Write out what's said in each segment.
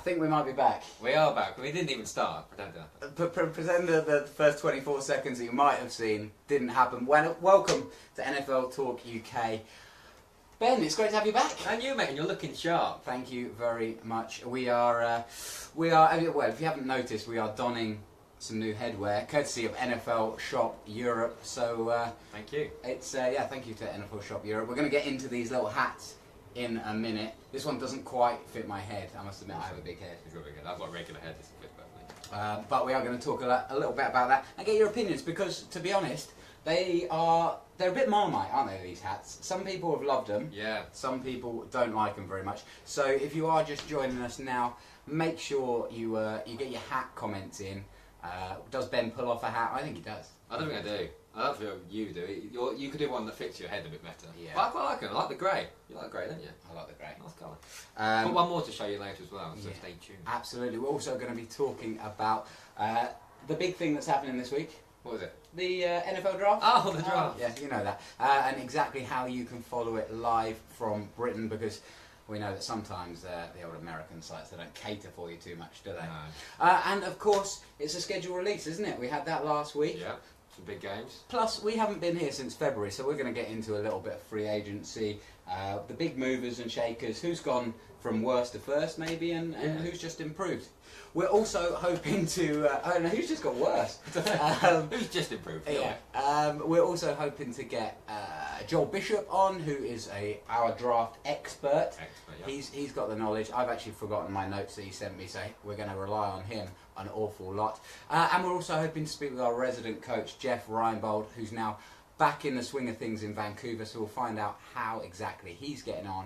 think we might be back. We are back. We didn't even start. Pretend it happened. Pretend the first 24 seconds that you might have seen didn't happen. Welcome to NFL Talk UK. Ben, it's great to have you back. And you, mate, and you're looking sharp. Thank you very much. We are, well, if you haven't noticed, we are donning some new headwear, courtesy of NFL Shop Europe. So, thank you. It's, thank you to NFL Shop Europe. We're going to get into these little hats in a minute. This one doesn't quite fit my head. I must admit, I have a big head. You've got a big head. I've got a regular head. This will fit perfectly. But we are going to talk a little bit about that and get your opinions, because to be honest, they're a bit Marmite, aren't they, these hats? Some people have loved them. Yeah. Some people don't like them very much. So if you are just joining us now, make sure you get your hat comments in. Does Ben pull off a hat? I think he does. I don't think I do. I don't feel you do. You could do one that fits your head a bit better. Yeah. But I quite like them. I like the grey. You like grey, don't you? I like the grey. Nice colour. I've got one more to show you later as well, so Yeah, stay tuned. absolutely. We're also going to be talking about the big thing that's happening this week. What was it? The NFL draft. Oh, the draft. Yeah, you know that. And exactly how you can follow it live from Britain, because we know that sometimes the old American sites, they don't cater for you too much, do they? No. And of course, it's a scheduled release, isn't it? We had that last week. Yeah. Some big games. Plus, we haven't been here since February, so we're going to get into a little bit of free agency, the big movers and shakers, who's gone from worst to first, maybe, and who's just improved. We're also hoping to... I don't know, who's just got worse? Who's just improved? Yeah. We're also hoping to get Joel Bishop on, who is our draft expert. Yeah. He's got the knowledge. I've actually forgotten my notes that he sent me, so we're going to rely on him an awful lot. And we're also hoping to speak with our resident coach, Jeff Reinebold, who's now back in the swing of things in Vancouver, so we'll find out how exactly he's getting on.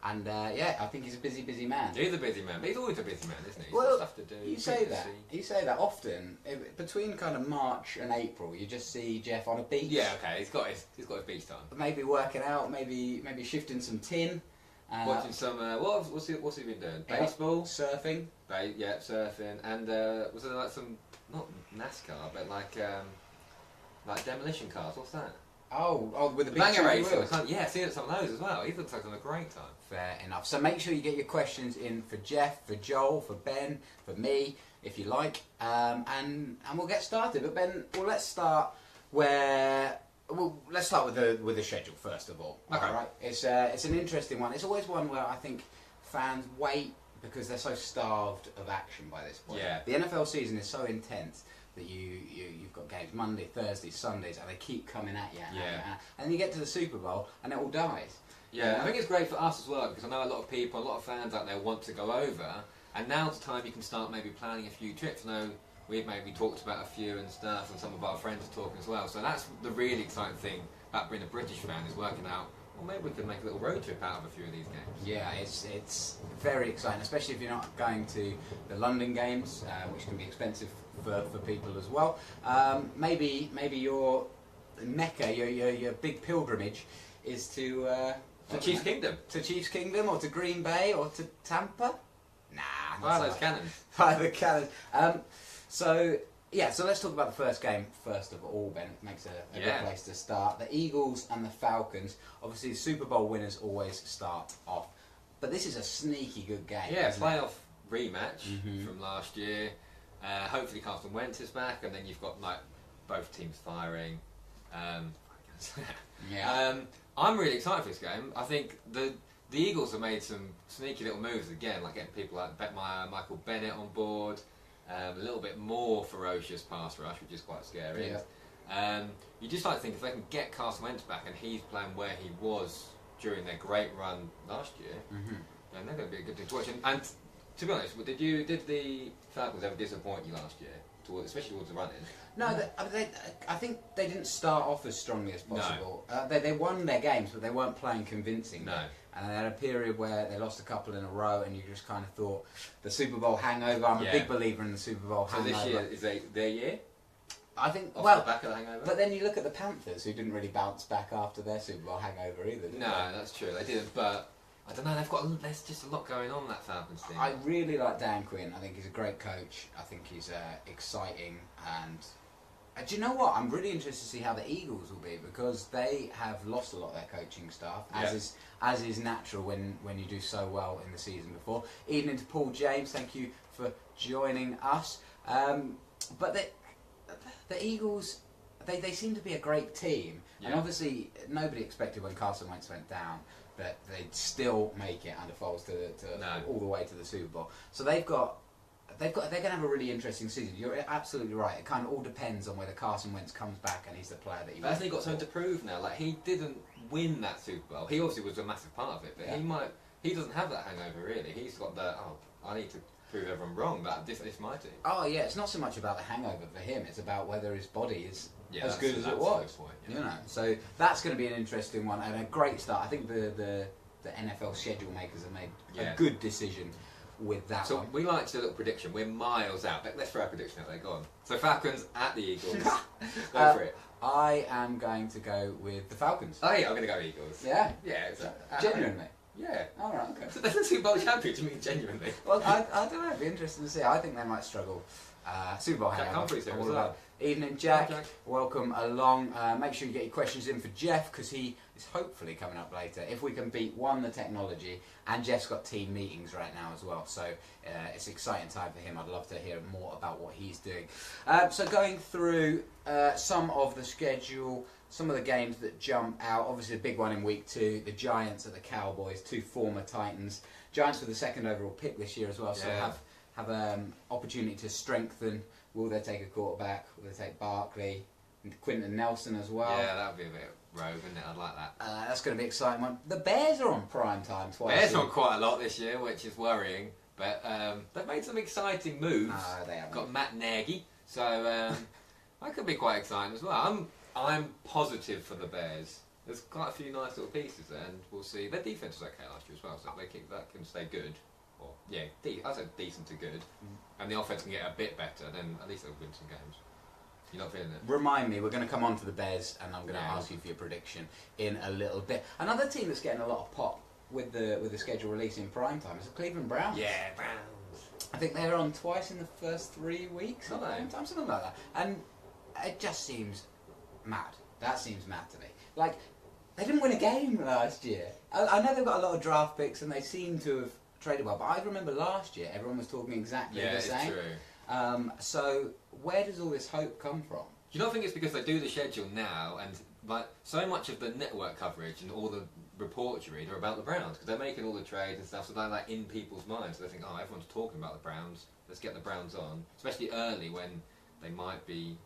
And I think he's a busy man. He's a busy man, but he's always a busy man, isn't he? He's Well, got stuff to do. You say that often. Between kind of March and April, you just see Jeff on a beach. Yeah, okay, he's got his beach time. Maybe working out, maybe shifting some tin. Watching some. What's he been doing? Baseball, surfing. Surfing, and was there like some, not NASCAR, but like demolition cars? What's that? Oh, with the big Banger chunky racing. wheels. Yeah, seeing some of those as well. He looks like having a great time. Fair enough. So make sure you get your questions in for Jeff, for Joel, for Ben, for me, if you like, and we'll get started. But Ben, let's start with the schedule first of all. Okay. All right. It's an interesting one. It's always one where I think fans wait because they're so starved of action by this point. Yeah. The NFL season is so intense that you've got games Monday, Thursday, Sundays, and they keep coming at you. And you get to the Super Bowl and it all dies. Yeah, I think it's great for us as well, because I know a lot of people, a lot of fans out there want to go over, and now's the time you can start maybe planning a few trips. I know we've maybe talked about a few and stuff, and some of our friends are talking as well. So that's the really exciting thing about being a British fan, is working out, well, maybe we could make a little road trip out of a few of these games. Yeah, it's very exciting, especially if you're not going to the London games, which can be expensive for people as well. Maybe your Mecca, your big pilgrimage, is to Chiefs Kingdom. To Chiefs Kingdom, or to Green Bay, or to Tampa. Nah, Fire those cannons. Fire the cannons. So let's talk about the first game first of all, Ben. It makes a good place to start. The Eagles and the Falcons. Obviously, the Super Bowl winners always start off. But this is a sneaky good game. Yeah, playoff rematch from last year. Hopefully Carson Wentz is back, and then you've got like both teams firing. I'm really excited for this game. I think the Eagles have made some sneaky little moves again, like getting people like Michael Bennett on board. A little bit more ferocious pass rush, which is quite scary. Yeah. You just like to think if they can get Carson Wentz back and he's playing where he was during their great run last year, then they're going to be a good team to watch. And to be honest, did the Falcons ever disappoint you last year, especially towards the running? No, I think they didn't start off as strongly as possible. No. They won their games, but they weren't playing convincingly. No. And they had a period where they lost a couple in a row, and you just kind of thought, the Super Bowl hangover. I'm a big believer in the Super Bowl hangover. So this year, is their year? I think, Off the back of the hangover? But then you look at the Panthers, who didn't really bounce back after their Super Bowl hangover either, did No, they? that's true. They didn't, but I don't know. There's just a lot going on in that Falcons team. I really like Dan Quinn. I think he's a great coach. I think he's exciting, and Do you know what? I'm really interested to see how the Eagles will be, because they have lost a lot of their coaching staff, as is natural when you do so well in the season before. Evening to Paul James, thank you for joining us. But the Eagles, they seem to be a great team, and obviously nobody expected when Carson Wentz went down that they'd still make it under Foles all the way to the Super Bowl. So they're going to have a really interesting season. You're absolutely right. It kind of all depends on whether Carson Wentz comes back and he's the player that he was. But hasn't he got something to prove now? Like, he didn't win that Super Bowl. He obviously was a massive part of it, but he doesn't have that hangover really. He's got I need to prove everyone wrong that this is my team. Oh yeah, it's not so much about the hangover for him. It's about whether his body is as good as it was. Point, you know, so that's going to be an interesting one and a great start. I think the NFL schedule makers have made a good decision with that one. So we like to do a little prediction. We're miles out. Let's throw our prediction out there. Go on. So Falcons at the Eagles. Go for it. I am going to go with the Falcons. Oh yeah, I'm going to go Eagles. Yeah? Yeah. Genuinely? Yeah. Alright, okay. So they're the Super Bowl champions, you mean genuinely? Well, I don't know. It'd be interesting to see. I think they might struggle. Super Bowl Jack Humphrey's here as well. well. Evening, Jack. Hi, Jack. Welcome along. Make sure you get your questions in for Jeff, because he is hopefully coming up later. If we can beat the technology, and Jeff's got team meetings right now as well, so it's an exciting time for him. I'd love to hear more about what he's doing. So going through some of the schedule, some of the games that jump out. Obviously, a big one in week 2, the Giants at the Cowboys, 2 former Titans. Giants with the 2nd overall pick this year as well, so have opportunity to strengthen. Will they take a quarterback? Will they take Barkley? And Quentin Nelson as well? Yeah, that would be a bit rogue, wouldn't it? I'd like that. That's going to be an exciting one. The Bears are on prime time twice. Bears are on quite a lot this year, which is worrying. But they've made some exciting moves. They haven't. Got Matt Nagy, so that could be quite exciting as well. I'm positive for the Bears. There's quite a few nice little pieces there, and we'll see. Their defense was okay last year as well, so that can stay good. I said decent to good, and the offense can get a bit better, then at least they'll win some games. You're not feeling it? Remind me, we're going to come on to the Bears, and I'm going to ask you for your prediction in a little bit. Another team that's getting a lot of pop with the schedule release in prime time is the Cleveland Browns. Yeah, Browns. I think they're on twice in the first 3 weeks, Okay. something like that. And it just seems mad. That seems mad to me. Like, they didn't win a game last year. I know they've got a lot of draft picks, and they seem to have traded well, but I remember last year everyone was talking exactly the same. Yeah, it's true. So where does all this hope come from? Do you not think it's because they do the schedule now, and like so much of the network coverage and all the reports you read are about the Browns, because they're making all the trades and stuff, so they're like in people's minds. So they think, oh, everyone's talking about the Browns, let's get the Browns on, especially early when they might be.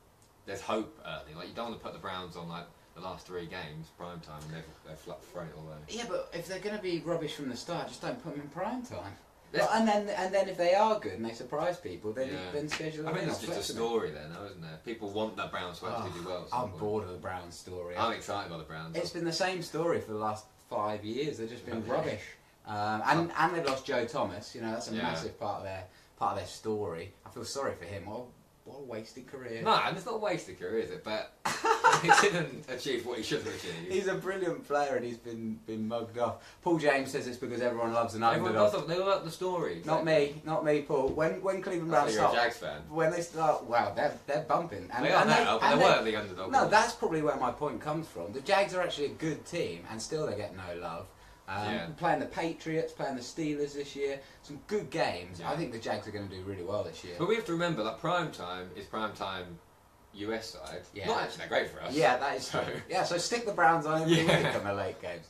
There's hope early. Like, you don't want to put the Browns on like the last 3 games prime time, and they've thrown it all over. Yeah, but if they're going to be rubbish from the start, just don't put them in prime time. Well, and then if they are good and they surprise people, then schedule them. I think it's just a story there now, isn't there? People want the Browns to actually do well. I'm bored of the Browns story. I'm excited by the Browns. It's been the same story for the last 5 years. They've just been rubbish. And they've lost Joe Thomas. You know, that's a massive part of their story. I feel sorry for him. What a wasted career. No, and it's not a wasted career, is it? But he didn't achieve what he should have achieved. He's a brilliant player, and he's been mugged off. Paul James says it's because everyone loves an underdog. Everyone loves them. They love the story. Not me, Paul. When Cleveland Browns you're start, a Jags fan. When they start, wow, they're bumping. And they are now, but they weren't the underdog. No, that's probably where my point comes from. The Jags are actually a good team, and still they get no love. Playing the Patriots, playing the Steelers this year, some good games. I think the Jags are going to do really well this year. But we have to remember that prime time is prime time US side. Yeah. Not actually that great for us. Yeah, that is true. Yeah, so stick the Browns on every week in the late games.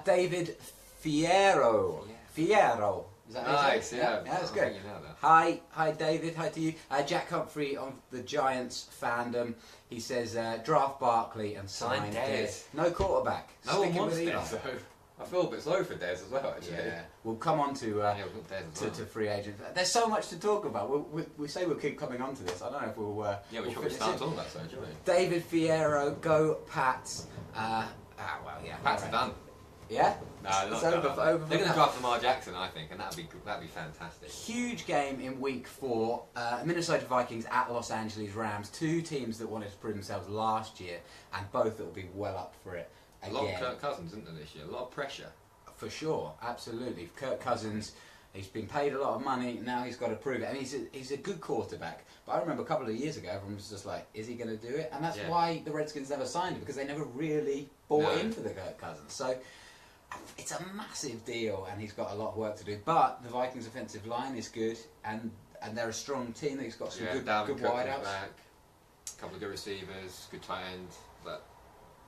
David Fierro. Fierro. Is that nice? Yeah, that's good. Hi, David. Hi to you. Jack Humphrey of the Giants fandom. He says draft Barkley and sign Dez. No quarterback. No one wants Dez, so I feel a bit sorry for Dez as well, actually. Yeah, we'll come on to free agents. There's so much to talk about. We say we'll keep coming on to this. I don't know if we'll. We should start talking about that, shouldn't we? David Fierro, go Pats. Pats are done. Yeah? No, they're not done. They're going to draft Lamar Jackson, I think, and that'd be fantastic. Huge game in week 4. Minnesota Vikings at Los Angeles Rams. 2 teams that wanted to prove themselves last year, and both that will be well up for it. Again. A lot of Kirk Cousins, isn't there, this year? A lot of pressure. For sure, absolutely. Kirk Cousins He's been paid a lot of money. Now he's got to prove it. And he's a good quarterback. But I remember a couple of years ago, everyone was just like, "Is he going to do it?" And that's why the Redskins never signed him, because they never really bought into the Kirk Cousins. So it's a massive deal, and he's got a lot of work to do. But the Vikings' offensive line is good, and they're a strong team. He's got some good wideouts. Back, a couple of good receivers, good tight end. But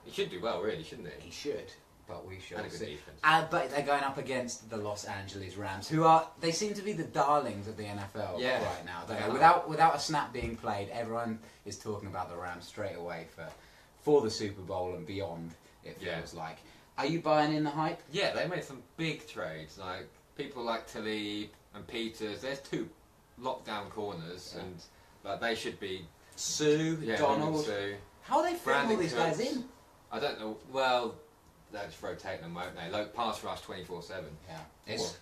he should do well, really, shouldn't he? He should. But we shall and a good see. defense. But they're going up against the Los Angeles Rams, they seem to be the darlings of the NFL right now. Without a snap being played, everyone is talking about the Rams straight away for the Super Bowl and beyond. It feels like. Are you buying in the hype? Yeah, they made some big trades. Like people like Talib and Peters. There's two lockdown corners, and like they should be. Sue, Donald. Sue. How are they fitting all these guys in? I don't know. Well, they'll just rotate them, won't they? Like pass rush 24/7. Yeah. It's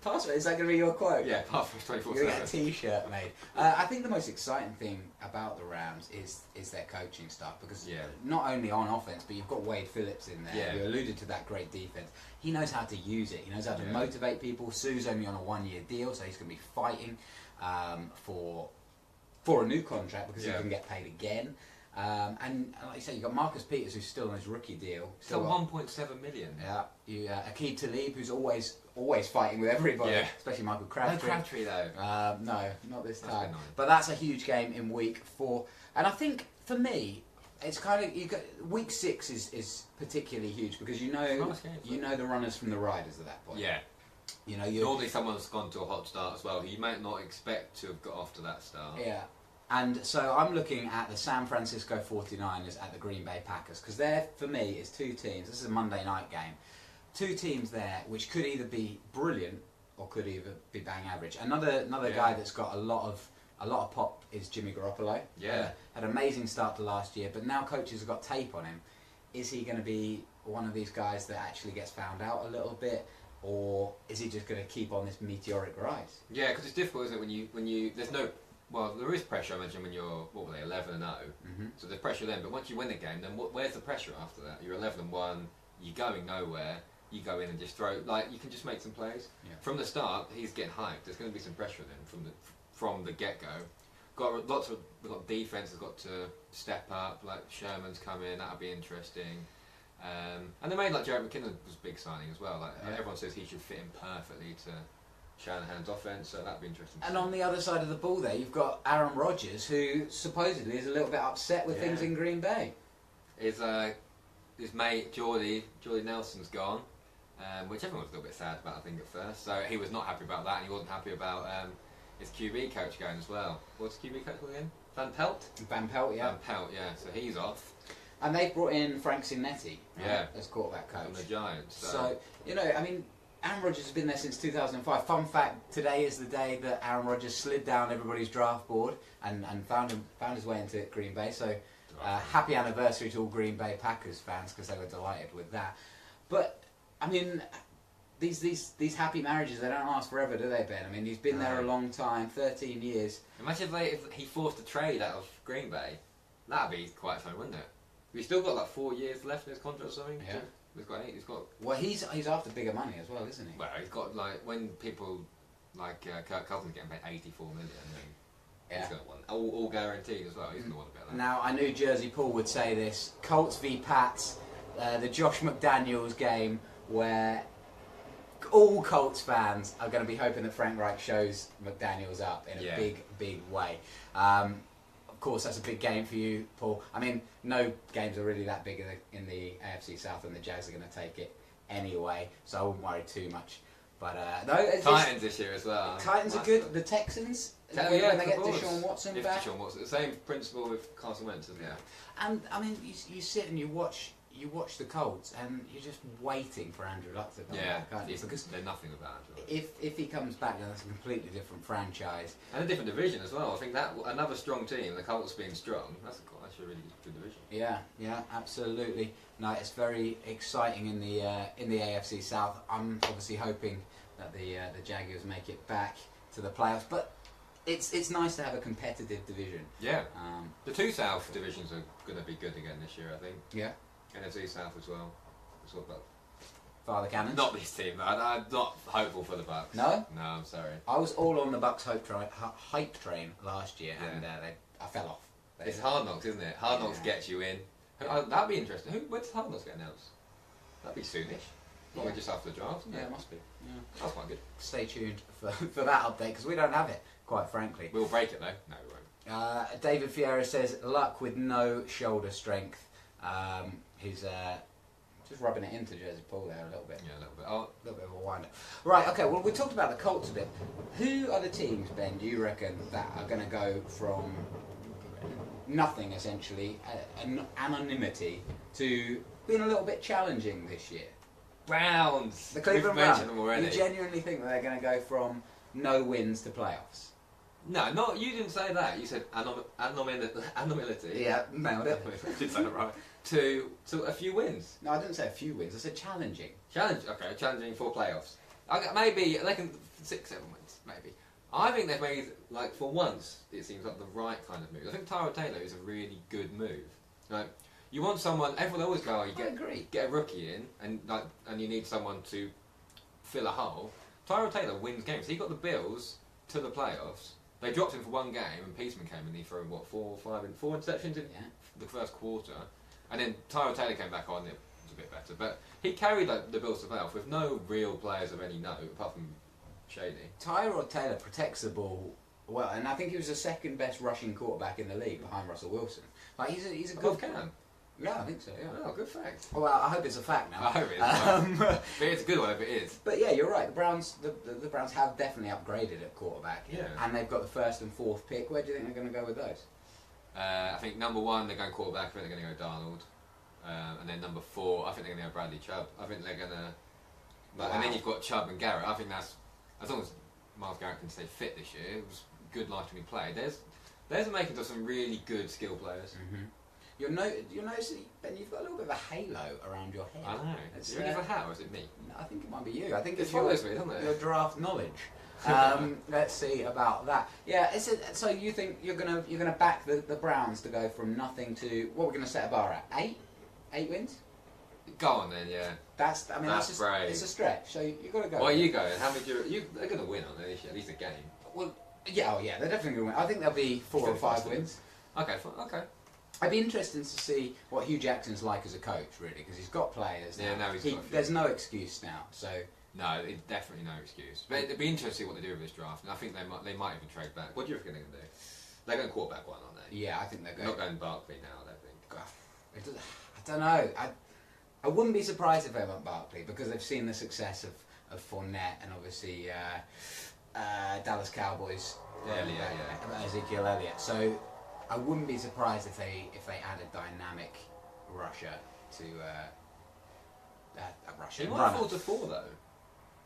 pass rush. Is that going to be your quote? Yeah, pass rush 24/7. You're going to get a T-shirt made. I think the most exciting thing about the Rams is their coaching staff, because not only on offense, but you've got Wade Phillips in there. You alluded to that great defense. He knows how to use it. He knows how to motivate people. Sue's only on a 1-year deal, so he's going to be fighting for a new contract, because he can get paid again. And like you say, you've got Marcus Peters, who's still on his rookie deal. Still 1.7 million. Yeah. Aqib Talib, who's always fighting with everybody, especially Michael Crabtree. No Crabtree though. No, not this time. But that's a huge game in week 4. And I think for me, it's kind of week 6 is particularly huge, because you know the runners from the riders at that point. Yeah. You know, normally someone's gone to a hot start as well, who you might not expect to have got off to that start. Yeah. And so I'm looking at the San Francisco 49ers at the Green Bay Packers, because there, for me, is two teams. This is a Monday night game. Two teams there which could either be brilliant or could either be bang average. Another guy that's got a lot of pop is Jimmy Garoppolo. Yeah. Had an amazing start to last year, but now coaches have got tape on him. Is he going to be one of these guys that actually gets found out a little bit, or is he just going to keep on this meteoric rise? Yeah, because it's difficult, isn't it, when you there's no. Well, there is pressure, I imagine, when you're, 11-0. So there's pressure then, but once you win the game, then where's the pressure after that? You're 11-1, you're going nowhere, you go in and just throw, you can just make some plays. Yeah. From the start, he's getting hyped. There's going to be some pressure then from the get-go. We've got defense has got to step up, like Sherman's come in, that'll be interesting. And they made, Jared McKinnon was a big signing as well. Everyone says he should fit in perfectly to Shanahan's offense, so that'd be interesting. And on the other side of the ball there, you've got Aaron Rodgers, who supposedly is a little bit upset with things in Green Bay. His mate, Jordy Nelson's gone, which everyone was a little bit sad about, I think, at first. So he was not happy about that, and he wasn't happy about his QB coach going as well. What's the QB coach called again? Van Pelt? Van Pelt, yeah. Van Pelt, yeah. So he's off. And they've brought in Frank Cincinnati as quarterback coach. From the Giants. So, Aaron Rodgers has been there since 2005. Fun fact, today is the day that Aaron Rodgers slid down everybody's draft board and found his way into Green Bay. So happy anniversary to all Green Bay Packers fans, because they were delighted with that. But, I mean, these happy marriages, they don't last forever, do they, Ben? I mean, he's been there a long time, 13 years. Imagine if he forced a trade out of Green Bay. That'd be quite fun, wouldn't it? He's still got 4 years left in his contract or something. Yeah. He's got. Well, he's after bigger money as well, isn't he? Well, he's got when people Kirk Cousins getting paid 84 million, then he's going to want all guaranteed as well. He's going to want a bit of that. Now I knew Jersey Paul would say this: Colts v Pats, the Josh McDaniels game, where all Colts fans are going to be hoping that Frank Reich shows McDaniels up in a big way. Of course, that's a big game for you, Paul. I mean, no games are really that big in the AFC South, and the Jags are going to take it anyway, so I wouldn't worry too much. But Titans this year as well. Titans are good. The Texans, when they get Deshaun Watson back. Deshaun Watson, the same principle with Carson Wentz, isn't it? And I mean, you sit and you watch the Colts, and you're just waiting for Andrew Luck to come back, aren't you? Because they're nothing about Andrew Luck. If he comes back, then that's a completely different franchise. And a different division as well. I think that another strong team, the Colts being strong, that's a really good division. Yeah, absolutely. No, it's very exciting in the AFC South. I'm obviously hoping that the Jaguars make it back to the playoffs, but it's nice to have a competitive division. Yeah. The two South divisions are going to be good again this year, I think. Yeah. NFC South as well. Father Cannons? Not this team. I'm not hopeful for the Bucks. No? No, I'm sorry. I was all on the Bucks hype train last year, and I fell off. It's Hard Knocks, isn't it? Hard Knocks gets you in. That'd be interesting. When's Hard Knocks get announced? That'd be soonish. Probably just after the draft. Yeah, it must be. Yeah. That's quite good. Stay tuned for that update, because we don't have it, quite frankly. We'll break it though. No, we won't. David Fiera says, luck with no shoulder strength. He's just rubbing it into Jersey Paul there a little bit. Yeah, a little bit. Oh. A little bit of a wind-up. Right, okay, well, we talked about the Colts a bit. Who are the teams, Ben, do you reckon, that are going to go from nothing, essentially, anonymity, to being a little bit challenging this year? Browns. The Cleveland We've Browns. mentioned them already. You genuinely think that they're going to go from no wins to playoffs? No, not you. Didn't say that. You said anonymity. Yeah, nailed it. Did say that right. To a few wins. No, I didn't say a few wins. I said challenging. Okay, challenging for playoffs. Maybe they can 6-7 wins. Maybe. I think they've made, like, for once, it seems like the right kind of move. I think Tyrod Taylor is a really good move. Like, you want someone. Everyone always go, get a rookie in, and you need someone to fill a hole. Tyrod Taylor wins games. He got the Bills to the playoffs. They dropped him for one game, and Peterman came and he threw four interceptions in the first quarter, and then Tyrod Taylor came back on. It was a bit better, but he carried the Bills to the playoff with no real players of any note apart from Shady. Tyrod Taylor protects the ball well, and I think he was the second best rushing quarterback in the league behind Russell Wilson. Like he's a good can. Yeah, I think so. Yeah. Oh, good fact. Well, I hope it's a fact now. I hope it is. But it's a good one if it is. But yeah, you're right. The Browns have definitely upgraded at quarterback. Yeah. And they've got the first and fourth pick. Where do you think they're going to go with those? I think number 1 they're going quarterback. I think they're going to go Darnold. And then number 4, I think they're going to go Bradley Chubb. I think they're going to. Wow. And then you've got Chubb and Garrett. I think that's as long as Myles Garrett can stay fit this year. It was good life to be played. There's making of some really good skill players. Mm-hmm. You'll notice, Ben, you've got a little bit of a halo around your head. I know. Is it really for hat or is it me? No, I think it might be you. I think it follows me, doesn't it? Your draft knowledge. Let's see about that. Yeah. So you think you're gonna back the Browns to go from nothing to what we're gonna set a bar at 8 wins? Go on then, yeah. That's brave. It's a stretch. So you've got to go. Well, you go. How many they're gonna win on this year? At least a game. Well, yeah. Oh, yeah. They're definitely gonna win. I think there'll be 4 or 5 wins. Okay. Okay. I'd be interested to see what Hugh Jackson's like as a coach, really, because he's got players now. Yeah, now he's got there's no excuse now, so... No, definitely no excuse. But it'd be interesting to see what they do with this draft, and I think they might even trade back. What do you reckon they're going to do? They're going quarterback one, aren't they? Yeah, I think they're going... Not going Barkley now, I don't think. I don't know. I wouldn't be surprised if they went Barkley, because they've seen the success of Fournette and obviously Dallas Cowboys. Elliott, Ezekiel Elliott. So... I wouldn't be surprised if they add a dynamic rusher to a Russian. He might fall to 4 though.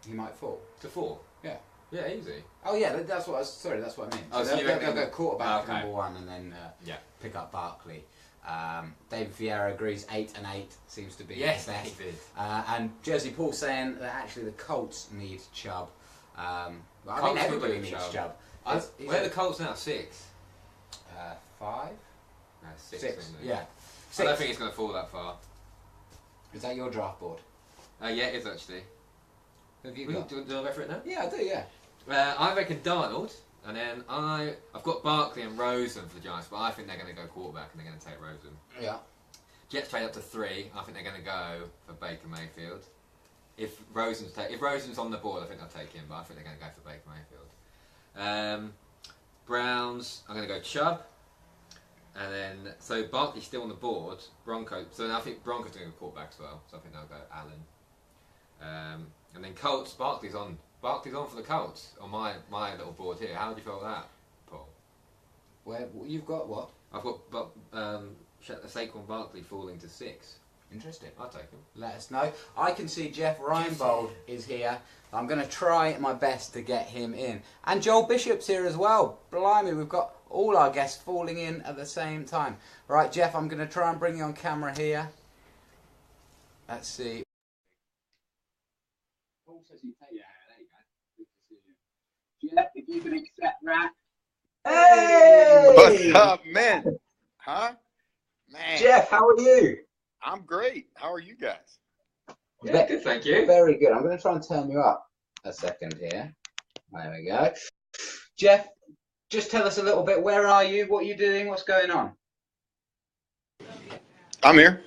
He might fall to 4. Yeah. Yeah, easy. Oh yeah, that's what I mean. Oh, so they'll go quarterback okay. number 1 and then pick up Barkley. David Fiera agrees 8 and 8 seems to be the best. He did. And Jersey Paul saying that actually the Colts need Chubb. I mean everybody needs Chubb. Where are the Colts now? 6. 5? No, 6. 6. Yeah. 6. I don't think it's going to fall that far. Is that your draft board? Yeah, it is actually. Who have you got? Do I go for it now? Yeah, I do. Yeah. I reckon Darnold, and then I've got Barkley and Rosen for the Giants, but I think they're going to go quarterback and they're going to take Rosen. Yeah. Jets trade up to 3. I think they're going to go for Baker Mayfield. If Rosen's on the board, I think they'll take him, but I think they're going to go for Baker Mayfield. Browns, I'm going to go Chubb. And then, so Barkley's still on the board. Broncos, so I think Broncos are going to go quarterback as well. So I think they'll go Allen. And then Colts, Barkley's on for the Colts on my little board here. How do you feel about that, Paul? Where you've got what? I've got Saquon Barkley falling to 6. Interesting. I'll take him. Let us know. I can see Jeff Reinebold is here. I'm going to try my best to get him in. And Joel Bishop's here as well. Blimey, we've got all our guests falling in at the same time. Right, Jeff, I'm going to try and bring you on camera here. Let's see. Paul says you take. Yeah, there you go. Good to see you. Jeff, if you can accept that. Hey! What's up, man? Huh? Man. Jeff, how are you? I'm great. How are you guys? Yeah, good, thank you. Very good. I'm going to try and turn you up a second here. There we go. Jeff, just tell us a little bit. Where are you? What are you doing? What's going on? I'm here.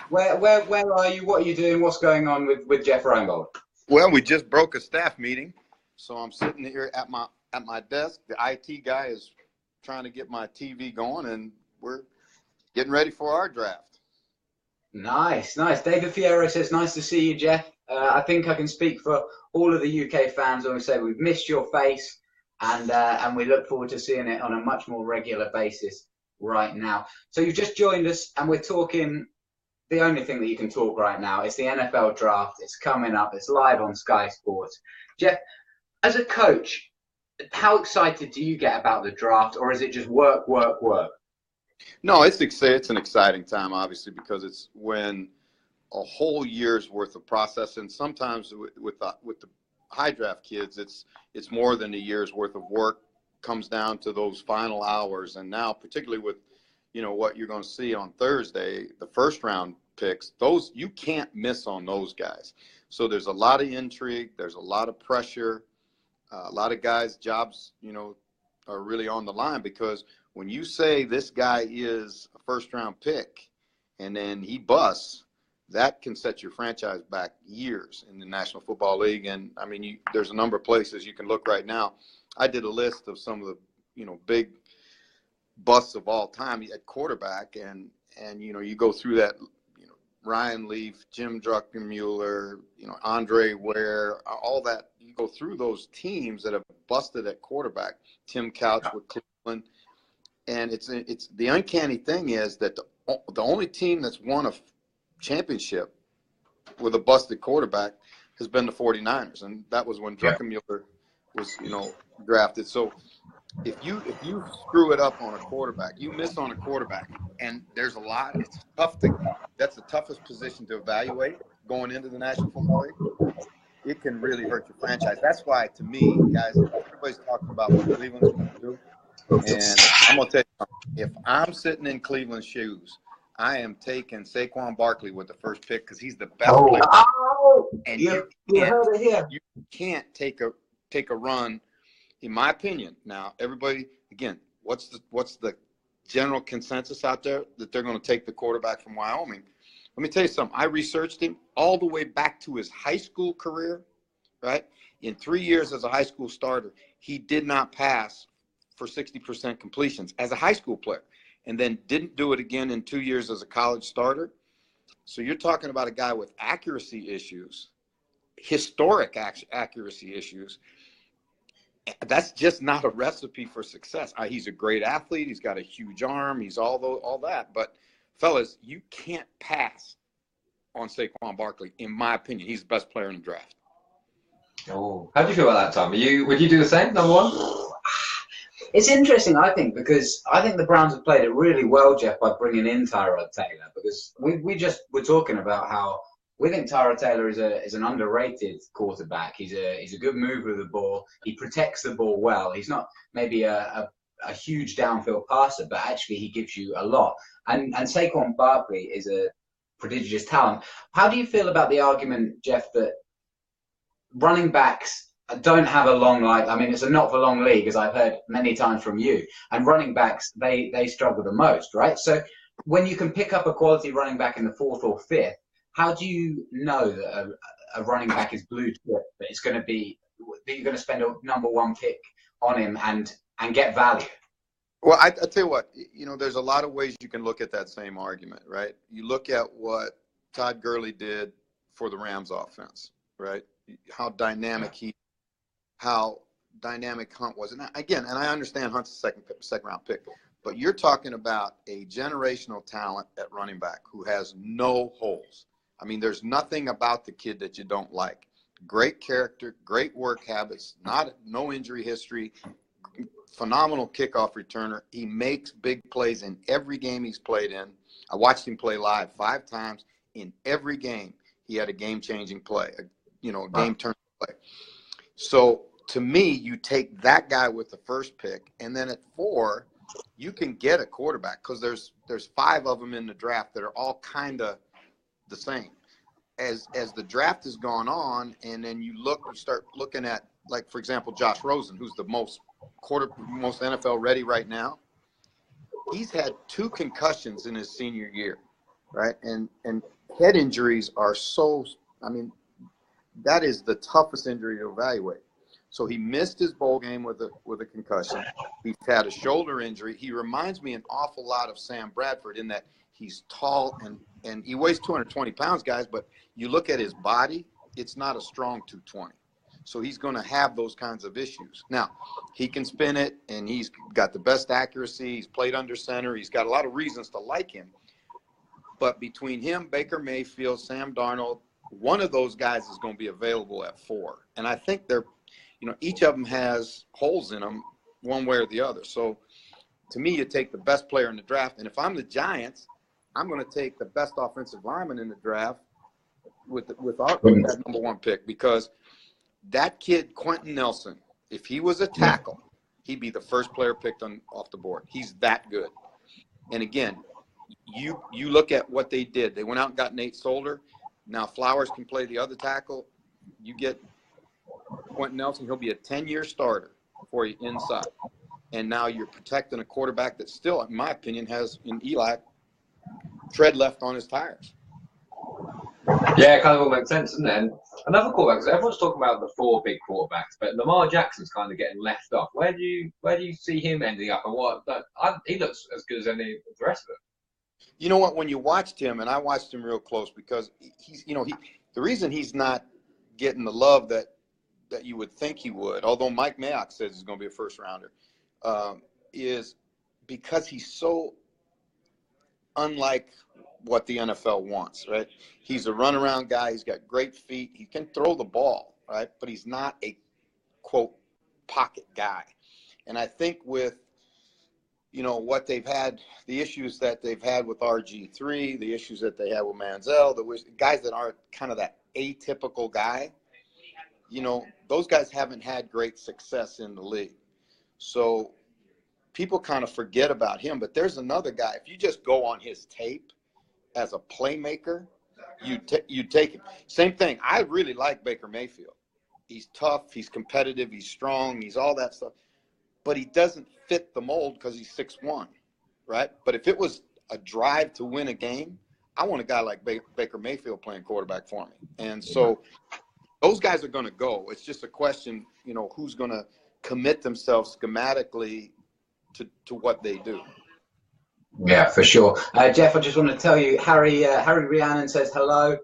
Where are you? What are you doing? What's going on with Jeff Reinebold? Well, we just broke a staff meeting, so I'm sitting here at my desk. The IT guy is trying to get my TV going, and we're getting ready for our draft. Nice. David Fierro says, nice to see you, Jeff. I think I can speak for all of the UK fans when we say we've missed your face, and we look forward to seeing it on a much more regular basis right now. So you've just joined us, and we're talking the only thing that you can talk right now. It's the NFL draft. It's coming up. It's live on Sky Sports. Jeff, as a coach, how excited do you get about the draft, or is it just work? No, it's an exciting time, obviously, because it's when a whole year's worth of process, and sometimes with the high draft kids, it's more than a year's worth of work comes down to those final hours. And now, particularly with what you're going to see on Thursday, the first round picks, those you can't miss on those guys. So there's a lot of intrigue, there's a lot of pressure, a lot of guys' jobs, are really on the line, because when you say this guy is a first round pick and then he busts, that can set your franchise back years in the National Football League. And I mean, there's a number of places you can look right now. I did a list of some of the, big busts of all time at quarterback, and you go through that, Ryan Leaf, Jim Druckenmuller, Andre Ware, all that. You go through those teams that have busted at quarterback. Tim Couch with Cleveland, and it's the uncanny thing is that the only team that's won a championship with a busted quarterback has been the 49ers, and that was when Druckenmuller was drafted. So if you screw it up on a quarterback, you miss on a quarterback, and there's a lot. It's tough that's the toughest position to evaluate going into the National Football League. It can really hurt your franchise. That's why, to me, guys, everybody's talking about what Cleveland's going to do, and I'm going to tell you something. If I'm sitting in Cleveland's shoes, I am taking Saquon Barkley with the first pick, because he's the best player. And you can't take a run, in my opinion. Now, everybody, again, what's the general consensus out there that they're going to take the quarterback from Wyoming? Let me tell you something. I researched him all the way back to his high school career, right? In 3 years as a high school starter, he did not pass for 60% completions as a high school player, and then didn't do it again in 2 years as a college starter. So you're talking about a guy with accuracy issues, historic accuracy issues. That's just not a recipe for success. He's a great athlete. He's got a huge arm. He's all that. But, fellas, you can't pass on Saquon Barkley, in my opinion. He's the best player in the draft. Oh, how do you feel about that, Tom? Would you do the same, number one? It's interesting, I think, because I think the Browns have played it really well, Jeff, by bringing in Tyrod Taylor, because we just were talking about how we think Tyrod Taylor is an underrated quarterback. He's a good mover of the ball. He protects the ball well. He's not maybe a huge downfield passer, but actually he gives you a lot. And Saquon Barkley is a prodigious talent. How do you feel about the argument, Jeff, that running backs don't have a long life? I mean, it's a not for long league, as I've heard many times from you. And running backs, they struggle the most, right? So when you can pick up a quality running back in the fourth or fifth, how do you know that a running back is blue chip, that it's going to be that you're going to spend a number one pick on him and get value? Well, I tell you what, there's a lot of ways you can look at that same argument, right? You look at what Todd Gurley did for the Rams offense, right? How dynamic Hunt was. And again, and I understand Hunt's a second round pick, but you're talking about a generational talent at running back who has no holes. I mean, there's nothing about the kid that you don't like. Great character, great work habits, no injury history, phenomenal kickoff returner. He makes big plays in every game he's played in. I watched him play live 5 times. In every game, he had a game-changing play, game-turning play. So, to me, you take that guy with the first pick, and then at 4, you can get a quarterback, because there's 5 of them in the draft that are all kind of the same. as the draft has gone on, and then you start looking at, like, for example, Josh Rosen, who's the most NFL ready right now. He's had 2 concussions in his senior year, right? And head injuries are that is the toughest injury to evaluate. So he missed his bowl game with a concussion. He's had a shoulder injury. He reminds me an awful lot of Sam Bradford in that he's tall and he weighs 220 pounds, guys, but you look at his body, it's not a strong 220. So he's going to have those kinds of issues. Now, he can spin it, and he's got the best accuracy. He's played under center. He's got a lot of reasons to like him. But between him, Baker Mayfield, Sam Darnold, one of those guys is going to be available at 4. And I think each of them has holes in them one way or the other. So to me, you take the best player in the draft. And if I'm the Giants, I'm going to take the best offensive lineman in the draft with that number 1 pick, because that kid, Quentin Nelson, if he was a tackle, he'd be the first player picked off the board. He's that good. And again, you look at what they did. They went out and got Nate Solder. Now Flowers can play the other tackle. You get Quentin Nelson, he'll be a 10-year starter for you inside. And now you're protecting a quarterback that still, in my opinion, has, in Eli, tread left on his tires. Yeah, it kind of all makes sense, doesn't it? And another quarterback, because everyone's talking about the 4 big quarterbacks, but Lamar Jackson's kind of getting left off. Where do you see him ending up, and he looks as good as any of the rest of them. You know what? When you watched him, and I watched him real close, because the reason he's not getting the love that you would think he would, although Mike Mayock says he's going to be a first rounder, is because he's so unlike what the NFL wants, right? He's a runaround guy. He's got great feet. He can throw the ball, right? But he's not a, quote, pocket guy. And I think with, what they've had, the issues that they've had with RG3, the issues that they had with Manziel, the guys that are kind of that atypical guy, those guys haven't had great success in the league. So people kind of forget about him. But there's another guy. If you just go on his tape as a playmaker, you take him. Same thing. I really like Baker Mayfield. He's tough. He's competitive. He's strong. He's all that stuff. But he doesn't fit the mold because he's 6'1", right? But if it was a drive to win a game, I want a guy like Baker Mayfield playing quarterback for me. And so those guys are going to go. It's just a question, who's going to commit themselves schematically to what they do. Yeah, for sure. Jeff, I just want to tell you, Harry Rhiannon says hello.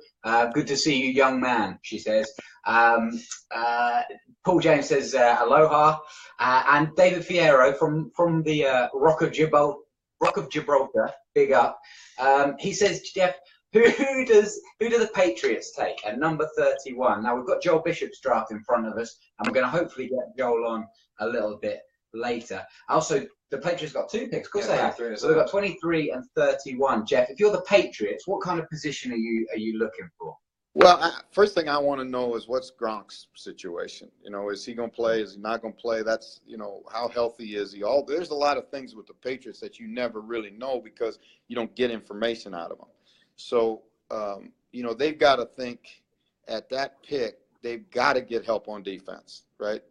Good to see you, young man, she says. Paul James says aloha. And David Fierro from the Rock of Gibraltar, big up. He says, Jeff, who do the Patriots take at number 31? Now, we've got Joel Bishop's draft in front of us, and we're going to hopefully get Joel on a little bit later. Also, the Patriots got 2 picks, of course they have. So they've got 23 and 31. Jeff, if you're the Patriots, what kind of position are you looking for? Well, first thing I want to know is what's Gronk's situation. Is he going to play? Is he not going to play? That's, how healthy is he? There's a lot of things with the Patriots that you never really know because you don't get information out of them. So, they've got to think at that pick, they've got to get help on defense, right?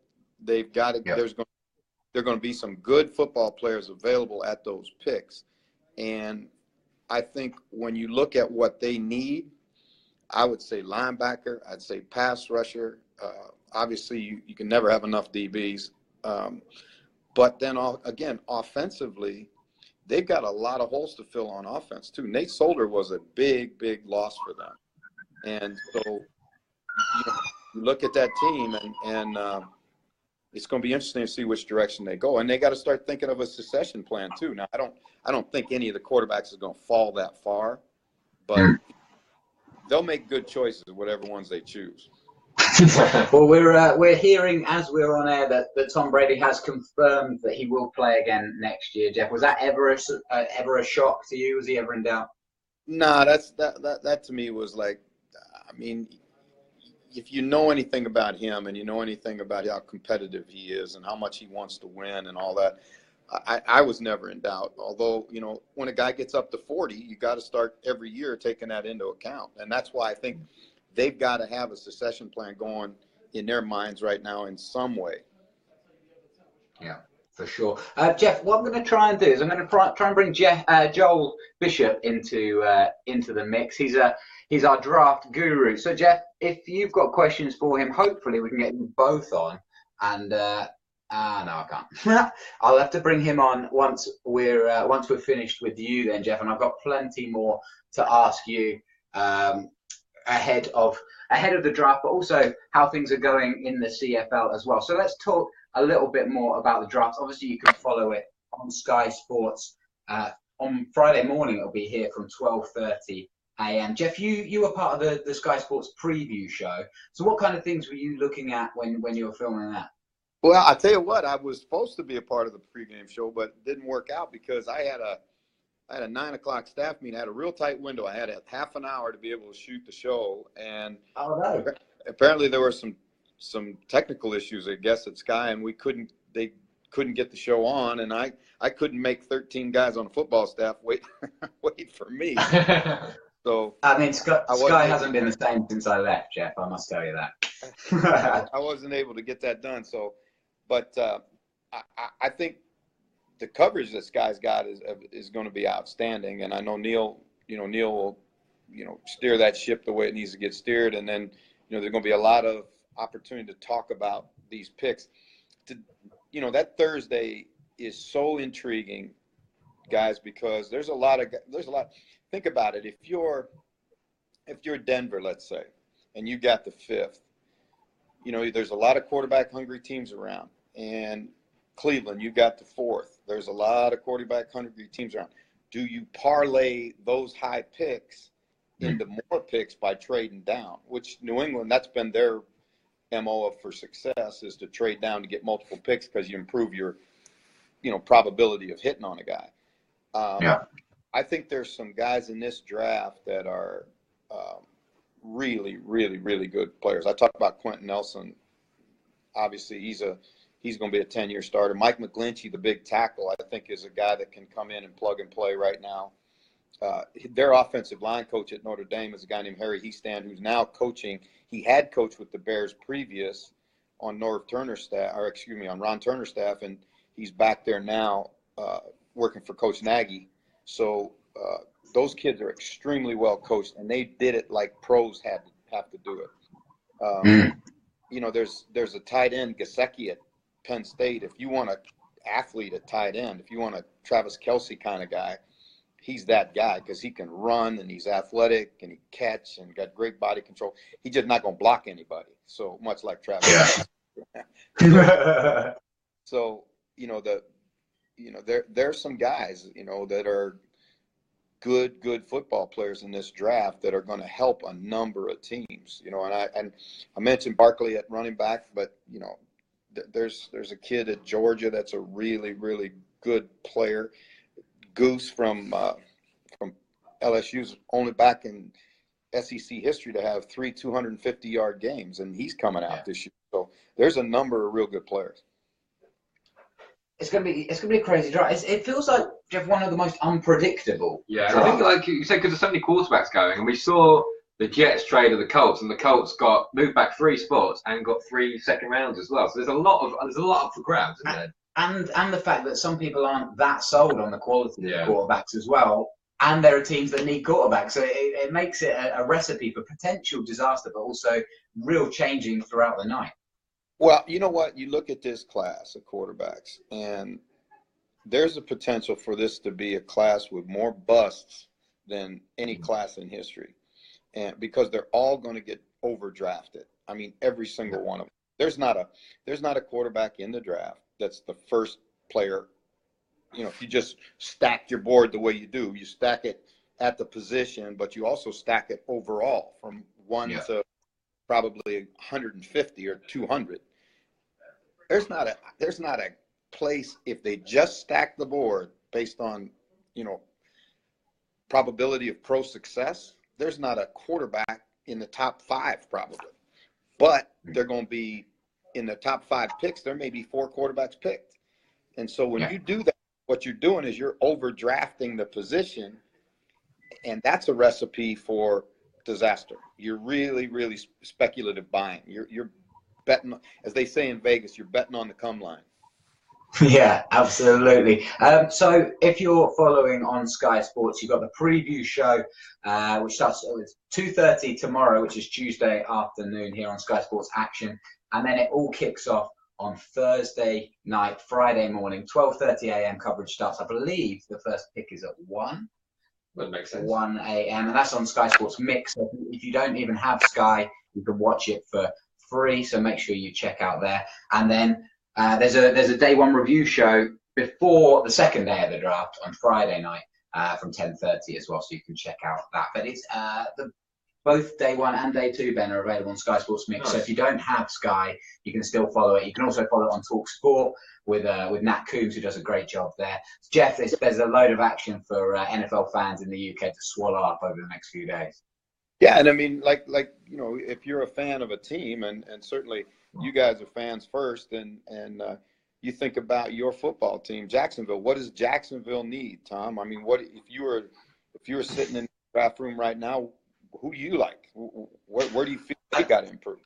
They've got to. Yep. There are going to be some good football players available at those picks. And I think when you look at what they need, I would say linebacker, I'd say pass rusher. Obviously, you can never have enough DBs. But then, again, offensively, they've got a lot of holes to fill on offense, too. Nate Solder was a big, big loss for them. And so you look at that team, and it's going to be interesting to see which direction they go. And they got to start thinking of a succession plan, too. Now, I don't think any of the quarterbacks is going to fall that far, but they'll make good choices, whatever ones they choose. Well, we're hearing as we're on air that Tom Brady has confirmed that he will play again next year. Jeff, was that ever a shock to you? Was he ever in doubt? Nah, that to me was like, I mean, if you know anything about him and you know anything about how competitive he is and how much he wants to win and all that, I was never in doubt. Although, when a guy gets up to 40, you got to start every year taking that into account. And that's why I think they've got to have a succession plan going in their minds right now in some way. Yeah, for sure. Jeff, what I'm going to try and do is I'm going to try and bring Joel Bishop into the mix. He's our draft guru. So Jeff, if you've got questions for him, hopefully we can get you both on. And no, I can't. I'll have to bring him on once we're finished with you, then, Jeff. And I've got plenty more to ask you ahead of the draft, but also how things are going in the CFL as well. So let's talk a little bit more about the draft. Obviously, you can follow it on Sky Sports. On Friday morning, it'll be here from 12:30 a.m. Jeff, you were part of the Sky Sports preview show. So what kind of things were you looking at when you were filming that? Well, I tell you what, I was supposed to be a part of the pregame show, but it didn't work out because I had a 9 o'clock staff meeting. I had a real tight window. I had a half an hour to be able to shoot the show, and apparently there were some technical issues, I guess, at Sky, and they couldn't get the show on, and I couldn't make 13 guys on the football staff wait for me. So I mean, Sky hasn't been the same since I left, Jeff. I must tell you that. I wasn't able to get that done. So, but I think the coverage that Sky's got is going to be outstanding, and I know Neil will steer that ship the way it needs to get steered, and then there's going to be a lot of opportunity to talk about these picks. That Thursday is so intriguing, guys, because there's a lot. Think about it. If you're Denver, let's say, and you got the 5th, there's a lot of quarterback hungry teams around. And Cleveland, you got the 4th. There's a lot of quarterback hungry teams around. Do you parlay those high picks into more picks by trading down? Which New England, that's been their MO for success, is to trade down to get multiple picks because you improve your probability of hitting on a guy. I think there's some guys in this draft that are really, really, really good players. I talked about Quentin Nelson. Obviously, he's going to be a 10-year starter. Mike McGlinchey, the big tackle, I think is a guy that can come in and plug and play right now. Their offensive line coach at Notre Dame is a guy named Harry Heastand, who's now coaching. He had coached with the Bears previous on Ron Turner's staff, and he's back there now working for Coach Nagy. So those kids are extremely well coached, and they did it like pros have to do it. There's a tight end, Gesicki at Penn State. If you want an athlete at tight end, if you want a Travis Kelce kind of guy, he's that guy because he can run and he's athletic and he catch and got great body control. He's just not going to block anybody. So much like Travis. Yeah. So there's some guys that are good football players in this draft that are going to help a number of teams. And I mentioned Barkley at running back, but there's a kid at Georgia that's a really, really good player. Goose from LSU's only back in SEC history to have 3 250-yard games, and he's coming out this year. So there's a number of real good players. It's gonna be a crazy draft. It feels like, Jeff, one of the most unpredictable. Yeah, I think like you said, because there's so many quarterbacks going, and we saw the Jets trade of the Colts, and the Colts got moved back 3 spots and got 3 second rounds as well. So there's a lot up for grabs, isn't there? And the fact that some people aren't that sold on the quality of quarterbacks as well, and there are teams that need quarterbacks, so it makes it a recipe for potential disaster, but also real changing throughout the night. Well, you know what? You look at this class of quarterbacks, and there's a potential for this to be a class with more busts than any class in history, and because they're all going to get overdrafted. I mean, every single one of them. There's not a quarterback in the draft that's the first player. If you just stack your board the way you do, you stack it at the position, but you also stack it overall from 1 to probably 150 or 200. There's not a place, if they just stack the board based on, probability of pro success, there's not a quarterback in the top 5 probably. But they're going to be in the top 5 picks. There may be 4 quarterbacks picked. And so when you do that, what you're doing is you're overdrafting the position, and that's a recipe for disaster. You're really, really speculative buying. You're betting, as they say in Vegas, you're betting on the come line. Yeah, absolutely. So if you're following on Sky Sports, you've got the preview show, which starts at 2:30 tomorrow, which is Tuesday afternoon here on Sky Sports Action. And then it all kicks off on Thursday night, Friday morning, 12:30 a.m. coverage starts. I believe the first pick is at 1. That makes sense. 1 a.m. And that's on Sky Sports Mix. So if you don't even have Sky, you can watch it for free. So make sure you check out there. And then there's a day one review show before the second day of the draft on Friday night from 10:30 as well, so you can check out that. But it's both day one and day two, Ben, are available on Sky Sports Mix. Nice. So if you don't have Sky, you can still follow it. You can also follow it on Talk Sport with Nat Coombs, who does a great job there. Jeff, there's a load of action for NFL fans in the UK to swallow up over the next few days. Yeah, and I mean, like if you're a fan of a team, and certainly you guys are fans first, and you think about your football team, Jacksonville. What does Jacksonville need, Tom? I mean, what if you were sitting in the draft room right now? Who do you like? Where do you feel they got to improve?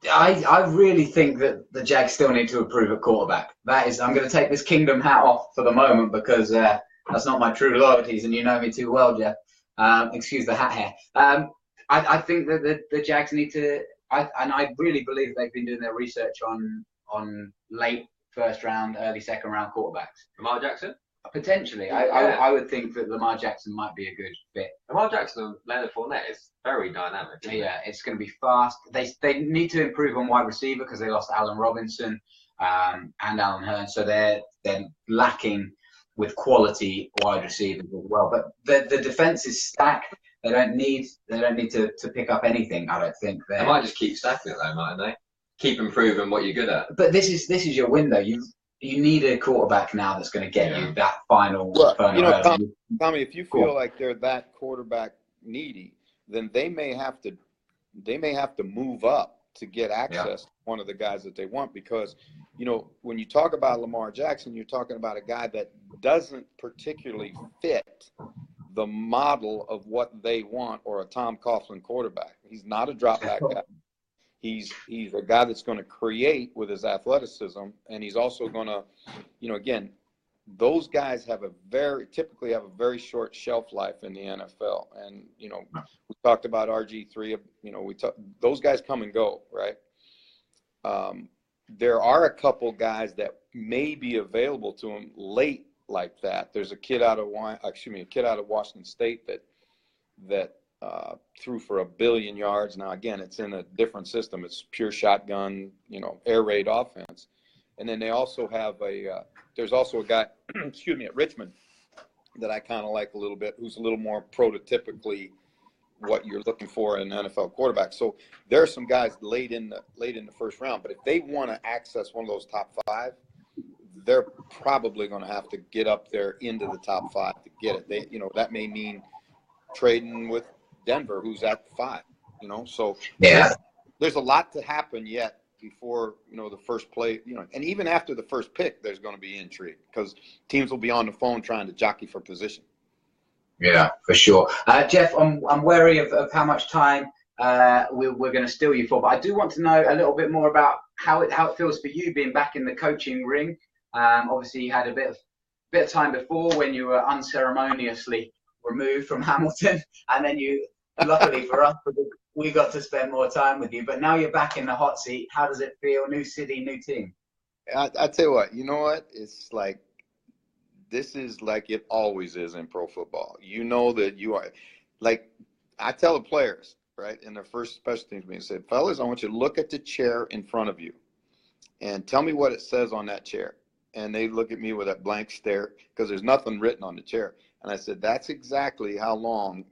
I really think that the Jags still need to improve at quarterback. I'm going to take this Kingdom hat off for the moment because that's not my true loyalties, and you know me too well, Jeff. Excuse the hat hair. I think that the Jags need to, and I really believe they've been doing their research on late first round, early second round quarterbacks. Lamar Jackson? Potentially. I would think that Lamar Jackson might be a good fit. Lamar Jackson and Leonard Fournette is very dynamic. Yeah, it's going to be fast. They need to improve on wide receiver because they lost Allen Robinson and Alan Hearn, so they're lacking with quality wide receivers as well. But the defense is stacked. They don't need to pick up anything. I don't think they might just keep stacking it though, mightn't they? Keep improving what you're good at. But this is your window. You need a quarterback now that's going to get you that final. Look, Tommy, if you feel like they're that quarterback needy, then they may have to move up to get access to one of the guys that they want, because when you talk about Lamar Jackson, you're talking about a guy that doesn't particularly fit the model of what they want, or a Tom Coughlin quarterback. He's not a drop back guy. He's a guy that's going to create with his athleticism, and he's also going to, again, those guys typically have a very short shelf life in the NFL. And we talked about RG3. Those guys come and go, right? There are a couple guys that may be available to him late like that. There's a kid out of Washington State that threw for 1 billion yards. Now, again, it's in a different system. It's pure shotgun, air raid offense. And then they also have there's also a guy, at Richmond that I kind of like a little bit, who's a little more prototypically what you're looking for in an NFL quarterback. So there are some guys late in the first round. But if they want to access one of those top 5, they're probably going to have to get up there into the top 5 to get it. That may mean trading with Denver, who's at 5, so there's a lot to happen yet before, the first play, and even after the first pick, there's going to be intrigue because teams will be on the phone trying to jockey for position. Yeah, for sure. Jeff, I'm wary of how much time we're going to steal you for, but I do want to know a little bit more about how it feels for you being back in the coaching ring. Obviously, you had a bit of time before when you were unceremoniously removed from Hamilton, and then luckily for us, we got to spend more time with you. But now you're back in the hot seat. How does it feel? New city, new team. I tell you what. You know what? It's like this is like it always is in pro football. That you are like I tell the players right in their first special teams meeting. I said, fellas, I want you to look at the chair in front of you and tell me what it says on that chair. And they look at me with that blank stare because there's nothing written on the chair. And I said, that's exactly how long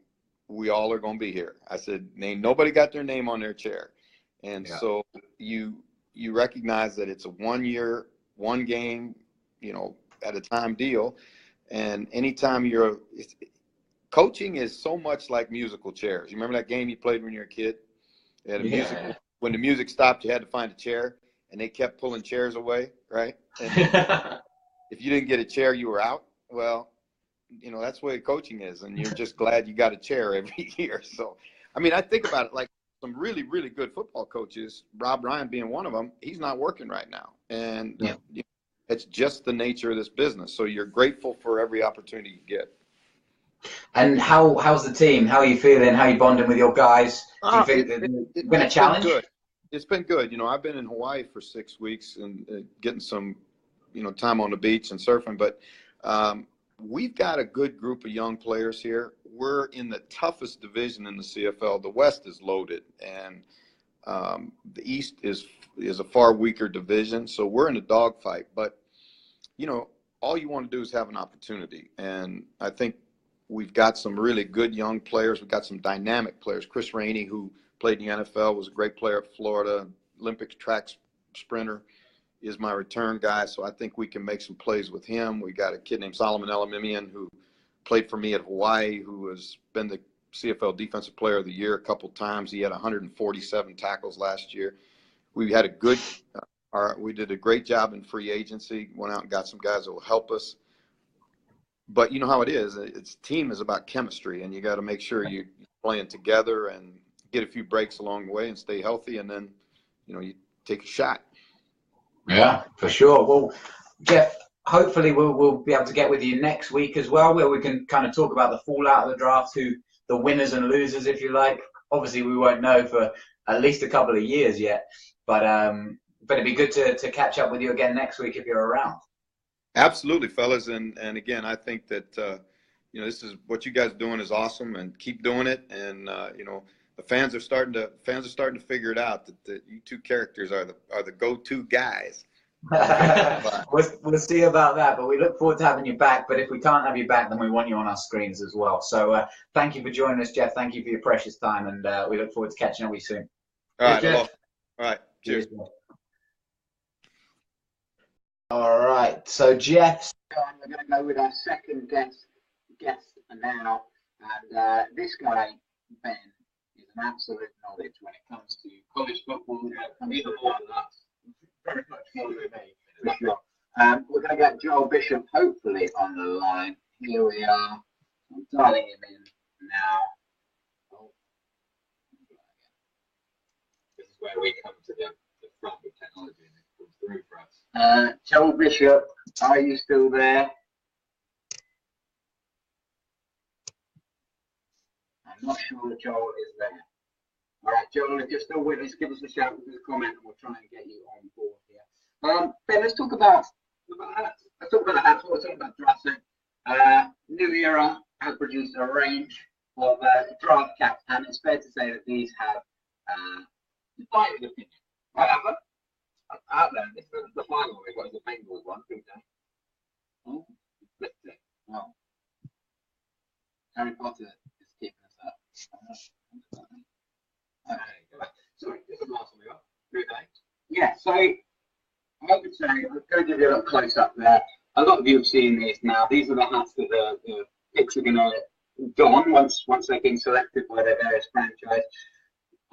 we all are going to be here. I said, nobody got their name on their chair. And so you recognize that it's a 1 year, 1 game, at a time deal. And anytime coaching is so much like musical chairs. You remember that game you played when you were a kid? You had music, when the music stopped, you had to find a chair, and they kept pulling chairs away, right? And if you didn't get a chair, you were out. Well, you know, that's the way coaching is, and you're just glad you got a chair every year. So, I mean, I think about it like some really, really good football coaches, Rob Ryan being one of them, he's not working right now. And Yeah. you know, it's just the nature of this business. So you're grateful for every opportunity you get. And how's the team? How are you feeling? How are you bonding with your guys? Do you think that it's been a challenge? Been good. It's been good. You know, I've been in Hawaii for 6 weeks and getting some, you know, time on the beach and surfing. But we've got a good group of young players here. We're in the toughest division in the CFL. The West is loaded, and the East is a far weaker division. So we're in a dogfight. But, you know, all you want to do is have an opportunity. And I think we've got some really good young players. We've got some dynamic players. Chris Rainey, who played in the NFL, was a great player at Florida, Olympic track sprinter, is my return guy. So I think we can make some plays with him. We got a kid named Solomon Elamimian who played for me at Hawaii, who has been the CFL Defensive Player of the Year a couple times. He had 147 tackles last year. We had a good we did a great job in free agency, went out and got some guys that will help us. But you know how it is. Team is about chemistry, and you got to make sure you're playing together and get a few breaks along the way and stay healthy, and then, you know, you take a shot. Yeah, for sure. Well, Jeff, hopefully we'll be able to get with you next week as well, where we can kind of talk about the fallout of the draft, who the winners and losers, if you like. Obviously, we won't know for at least a couple of years yet, but it'd be good to catch up with you again next week if you're around. Absolutely, fellas, and again, I think that you know, this is what you guys are doing is awesome, and keep doing it. And you know, the fans are starting to figure it out that you two characters are the go-to guys. We'll see about that, but we look forward to having you back. But if we can't have you back, then we want you on our screens as well. So thank you for joining us, Jeff. Thank you for your precious time, and we look forward to catching up with you soon. All right, all right, cheers. All right, so Jeff, we're going to go with our second guest now, and this guy, Ben, is an absolute knowledge when it comes to college football. Even more than us, very much more than me, for sure. We're going to get Joel Bishop hopefully on the line. Here we are. I'm dialing him in now. Oh. This is where we come to the front of technology and it comes through for us. Joel Bishop, are you still there? I'm not sure Joel is there. All right, Joel, if you're still with us, give us a shout with a comment and we'll try and get you on board here. Ben, let's talk about hats. Let's talk about hats. We'll talk about drafting. New Era has produced a range of draft caps, and it's fair to say that these have divided opinion. Right, Amber? Out there, this is the final we've got, the Bengals one, good day. Oh, let's see. Oh. Harry Potter is keeping us up. Sorry, this is the last one we got. Good day. Yeah, so I would say, I'm going to give you a little close up there. A lot of you have seen these now. These are the hats that the picks are going to don once they've been selected by their various franchise.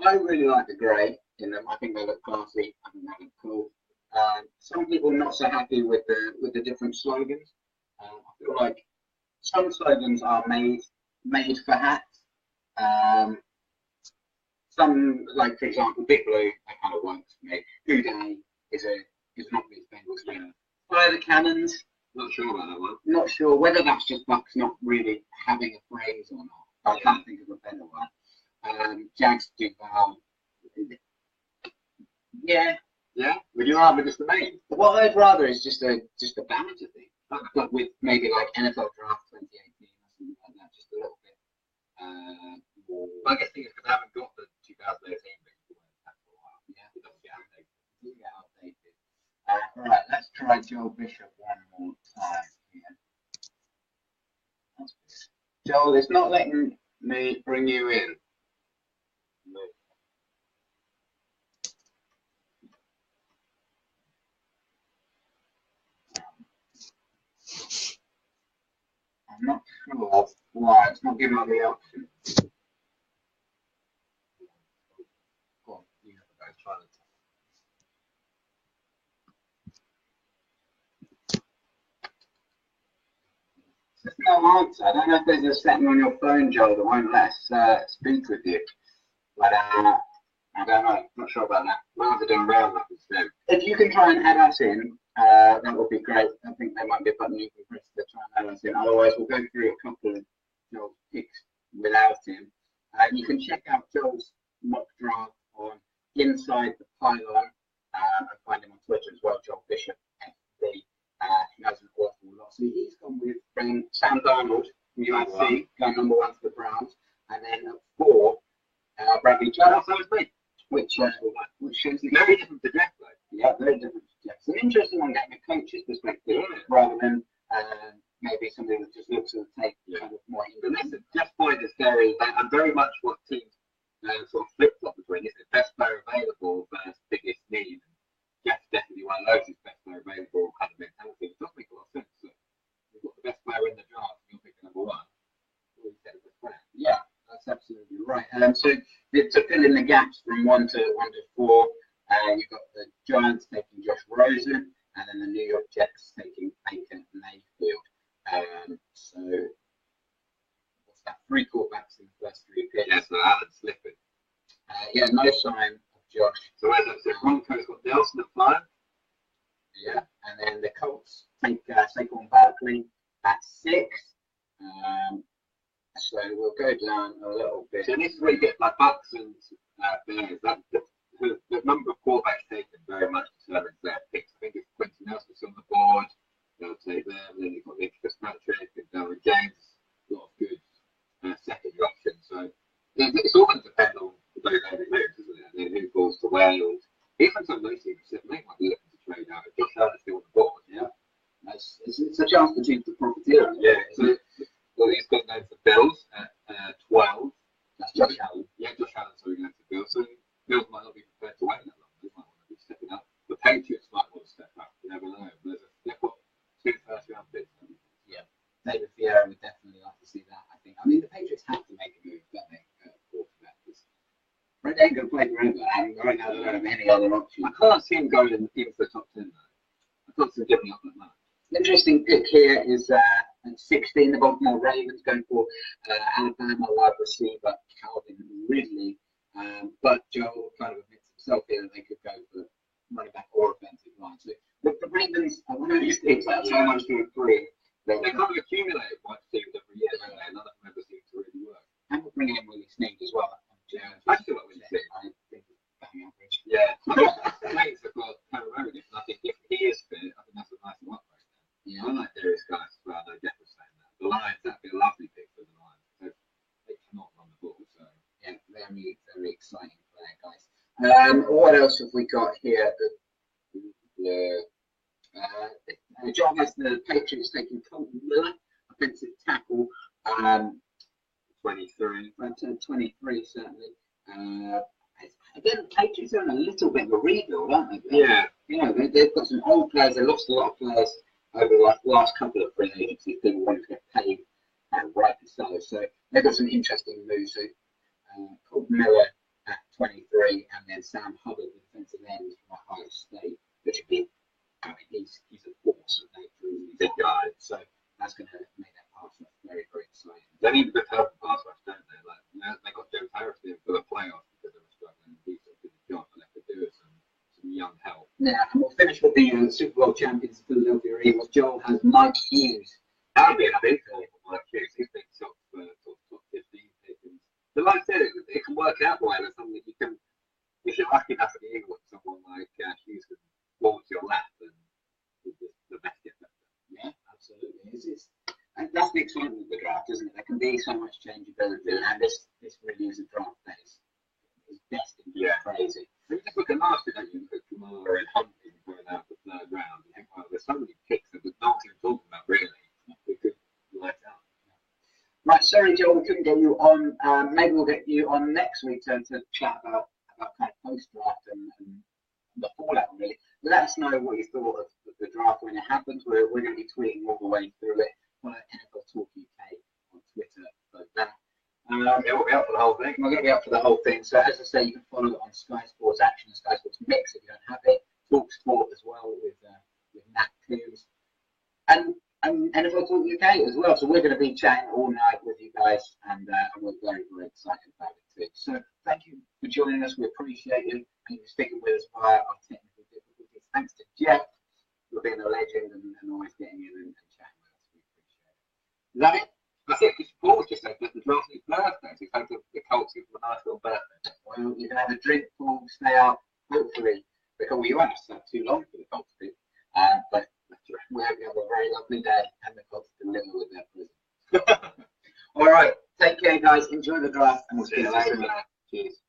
I really like the grey in them. I think they look classy. I think they look cool. Some people are not so happy with the different slogans. I feel like some slogans are made for hats. Some, like for example, Big Blue, that kind of works for me. Good Day is an obvious Bengals winner. Fire the Cannons. Not sure about that one. Not sure whether that's just Bucks not really having a phrase or not. I can't think of a better one. Jags Duval. Yeah. Would you rather just the name? What I'd rather is just a banter thing, but with maybe like NFL Draft 2018 or something like that, just a little bit more. I guess because I haven't got the 2018 for a while. Yeah, it doesn't get updated. All right, let's try Joel Bishop one more time here. Joel, it's not letting me bring you in. No. I'm not sure why it's not giving me the option. Go on, you have to go try it. There's no answer. I don't know if there's a setting on your phone, Joel, that won't let us speak with you. But I don't know. Not sure about that. Mine's are doing round up instead. If you can try and add us in, that would be great. I think there might be a button you can press to try and add us in. Otherwise, we'll go through a couple of Joel's picks without him. You can check out Joel's mock draft on Inside the Pylon and find him on Twitter as well, Joel Bishop FB. He knows an awful lot. So he's gone with Sam Darnold from USC, going number 1 for the Browns, and then at 4, Bradley Chubb, so it's me. Which shows Very different to Jeff, though. yeah, very different. Yeah. It's an interesting one getting a coach's perspective rather than maybe somebody that just looks at the tape kind of more. But listen, Jeff's point is I'm very much what teams sort of flip flop between. Is the best player available versus biggest need? Jeff's definitely one of those who's best player available kind of mentality. It does make a lot of sense. So you've got the best player in the draft, and you're picking number 1. What do you say the best player? Yeah, that's absolutely right. So to fill in the gaps from 1 to 4, you've got the Giants taking Josh Rosen, and then the New York Jets taking Baker Mayfield. So what's that? 3 quarterbacks in the first 3 picks. Yeah, so Alan's slipping. Yeah, no sign of Josh. So where's that? So Broncos got Nelson at 5. Yeah, and then the Colts take Saquon Barkley at 6. So we'll go down a little bit. So this is where you get like Bucks and Bears. The number of quarterbacks taken very much determines their picks. I think if Quentin Nelson's on the board, they'll take them. And then you've got Nick Fitzpatrick and Darren James. A lot of good secondary options. So it's all going to depend on those early moves, isn't it? And then who falls to Wales. Even some of those teams that might be looking to trade out. If Josh Allen's still on the board, yeah. It's a chance to choose the property. Yeah. So he's got to go for Bills at 12. That's Josh Allen. Yeah, Josh Allen, so we're going to Bills. So Bills might not be prepared to wait that long. They might want to be stepping up. The Patriots might want to step up. You never know. They've got 2 first-round picks. Yeah, David Vieira would definitely like to see that. I think. I mean, the Patriots have to make a move, don't they? Quarterback. Fred ain't going to play forever. And right now, they don't have any other options. I can't see him going into the top 10 though. I can't see him giving up that much. Interesting pick here is at 16, the Baltimore Ravens going for Alabama wide receiver Calvin Ridley. But Joel kind of admits himself here that they could go for running back or offensive line. So with the Ravens, I wonder if it's so much to agree. They kind of accumulate wide receivers every year, don't they? None of them ever seem to really work. And we're bringing in Willie Snead as well. Yeah, I still like Willie Snead. I think it's bang average. Yeah, I think mates have got Cameron Meredith, and I think if he is fit, I think that's a nice one right there. Yeah. I like Darius Guys as well. I know Jeff was saying that. The Lions, that'd be a lovely pick for the Lions. They cannot run the ball, so yeah, very, very exciting player, guys. What else have we got here? John has the Patriots taking Colton Miller, offensive tackle. 23. 23 certainly. Again, the Patriots are in a little bit of a rebuild, aren't they? Yeah. You know, they've got some old players. They lost a lot of players over the last couple of free agencies. People wanted to get paid, rightly so. So they've got some interesting moves. So, Colton Miller at 23, and then Sam Hubbard, the defensive end from Ohio State, which would be, I mean, he's a force of nature. He's a big guy. So that's going to make that pass rush very, very exciting. They need a bit of pass rush, don't they? Like, they got Joe Harris in for the playoffs because they were struggling. He's a good job, and they could do it some young help. Now, and we'll finish with the Super Bowl champions, Philadelphia Eagles. Joel has Mike Hughes. That would be a big thing for Mike Hughes. He's been top 15 pickings. But like I said, it can work out well. It's something you can, if you're lucky enough at the Eagles, someone like Hughes can fall to your lap and the best get better. Yeah, absolutely. And that's the excitement of the draft, isn't it? There can be so much changeability, and this really is a draft that is destined to be crazy. So you just look at last year, don't you? Look at Kamara and Huntley going out the 3rd round. You think, well, there's so many picks that we're not even talking about, really. We could light out. Right, sorry, Joel, we couldn't get you on. Maybe we'll get you on next week to chat about kind of post-draft and the fallout, really. Let us know what you thought of the draft when it happens. We're going to be tweeting all the way through it. Follow NFL Talk UK on Twitter for that. Yeah, we'll be up for the whole thing. We're going to be up for the whole thing. So as I say, you can follow it on Sky Sports Action and Sky Sports Mix if you don't have it. Talk Sport as well with Matt Coombs. And NFL UK as well. So we're going to be chatting all night with you guys, and we're very, very excited about it too. So thank you for joining us. We appreciate you and you sticking with us via our technical difficulties. Thanks to Jeff for being a legend and always getting in and chatting with us. We appreciate it. Is that it? That's it. Because Paul just said that the last week's birthday. So hope the Colts give him a nice little birthday. Well, you can have a drink, Paul, stay out, hopefully. Because you haven't sat too long for the Colts to. But we hope you have a very lovely day and the Colts deliver with their present. All right. Take care, guys. Enjoy the draft and we'll see you later. Cheers.